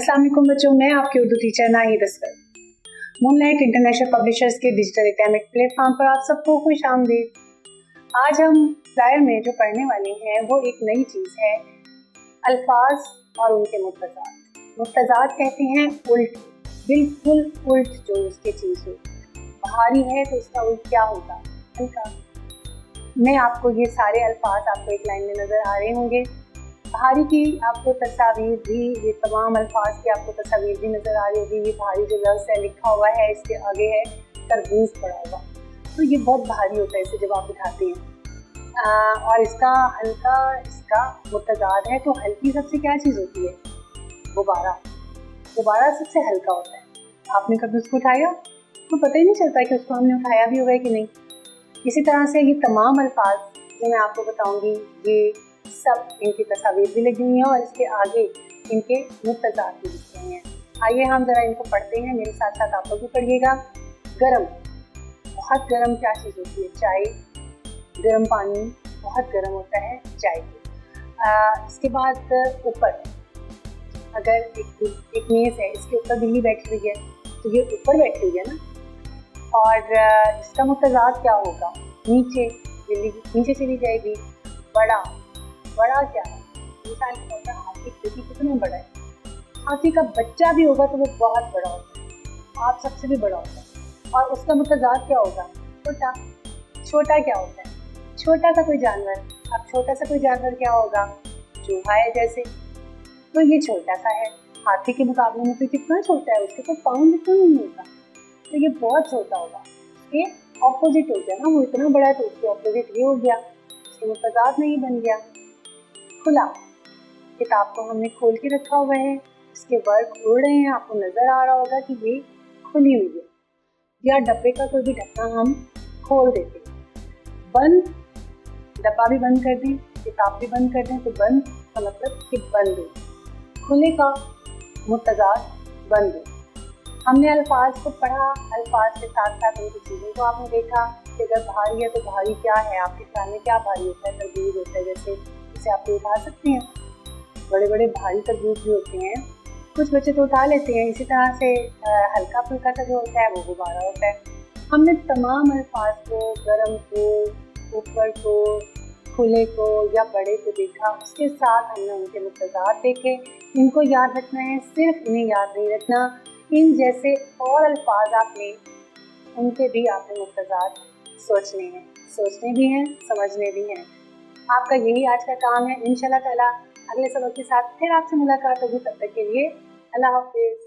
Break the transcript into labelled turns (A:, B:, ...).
A: अस्सलाम वालेकुम बच्चों, मैं आपकी Urdu teacher Nahid Asghar. Moonlight international publishers के डिजिटल एकेडमिक प्लेटफॉर्म पर आप सबको खुश आमदीद। आज हम फ्लायर में जो पढ़ने वाले हैं वो एक नई चीज़ है, अल्फाज और उनके मुफ्तज़ात। मुफ्तज़ात कहते हैं उल्ट, बिल्कुल उल्ट जो उसकी चीज़ हो। भारी है तो उसका उल्ट क्या होगा? हल्का। मैं आपको ये सारे अल्फाज आपको एक लाइन में नज़र आ रहे होंगे। भारी की आपको तस्वीर भी, ये तमाम अल्फाज की आपको तस्वीर भी नज़र आ रही होगी। ये भारी जो लफ्ज़ है लिखा हुआ है, इसके आगे है तरबूज पड़ा हुआ, तो ये बहुत भारी होता है इसे जब आप उठाते हैं। और इसका हल्का, इसका मुतज़ाद है। तो हल्की सबसे क्या चीज़ होती है? गुब्बारा। गुब्बारा सबसे हल्का होता है। आपने कभी उसको उठाया तो पता ही नहीं चलता कि उसको हमने उठाया भी होगा कि नहीं। इसी तरह से ये तमाम अल्फाज जो मैं आपको बताऊंगी, ये सब इनकी तस्वीर भी लगी हुई हैं और इसके आगे इनके मुफ्तज़ात भी लिखे हुए हैं। आइए हम जरा इनको पढ़ते हैं, मेरे साथ साथ आप लोग भी पढ़िएगा। गरम, बहुत गरम क्या चीज़ होती है? चाय। गरम पानी बहुत गरम होता है चाय के। इसके बाद ऊपर, अगर एक मेज़ है, इसके ऊपर बिल्ली बैठी हुई है तो ये ऊपर बैठी हुई है ना। और इसका मुफ्तज़ात क्या होगा? नीचे, बिल्ली नीचे चली जाएगी। बड़ा, बड़ा क्या है? मिसाल के तौर पर हाथी देखिए कितना बड़ा है। हाथी का बच्चा भी होगा तो वो बहुत बड़ा होता है, आप सबसे भी बड़ा होता है। और उसका मुतज़ाद क्या होगा? छोटा। छोटा क्या होता है? छोटा सा कोई जानवर। अब छोटा सा कोई जानवर क्या होगा? चूहा है जैसे, तो ये छोटा सा है। हाथी के मुकाबले में तो कितना छोटा है, उसके तो पाँव जितना नहीं होता, तो ये बहुत छोटा होगा। ये ऑपोजिट हो गया ना, वो इतना बड़ा है तो उसके ऑपोजिट ये हो गया, उसके मुतज़ाद नहीं बन गया। खुला, किताब को हमने खोल के रखा हुआ है, इसके वर्क उड़ रहे हैं, आपको नजर आ रहा होगा कि ये खुली हुई है। या डब्बे का कोई भी ढक्कन हम खोल देते हैं। बंद, डब्बा भी बंद कर दें, किताब भी बंद कर दें, तो बंद का मतलब कि बंद हो। खुले का मुतज़ाद बंद हो। हमने अल्फाज को पढ़ा, अल्फाज के साथ साथ उनकी चीज़ों को आपने देखा कि अगर भारी है तो भारी क्या है? आपके ख्याल में क्या भारी होता है? तरबूज होता है जैसे, इसे आप उठा सकते हैं। बड़े बड़े भारी तरबूज भी होते हैं, कुछ बच्चे तो उठा लेते हैं। इसी तरह से हल्का फुल्का सा जो होता है वो गुब्बारा होता है। हमने तमाम अल्फाज को, गरम को, ऊपर को, खुले को या बड़े को देखा, उसके साथ हमने उनके मुफ्तज़ात देखे। इनको याद रखना है, सिर्फ इन्हें याद नहीं रखना, इन जैसे और अल्फाज आपने, उनके भी आपने मुफ्तज़ात सोचने भी हैं, समझने भी हैं। आपका यही आज का काम है। इंशाल्लाह ताला अगले सबक के साथ फिर आपसे मुलाकात होगी। तब तक के लिए अल्लाह हाफिज़।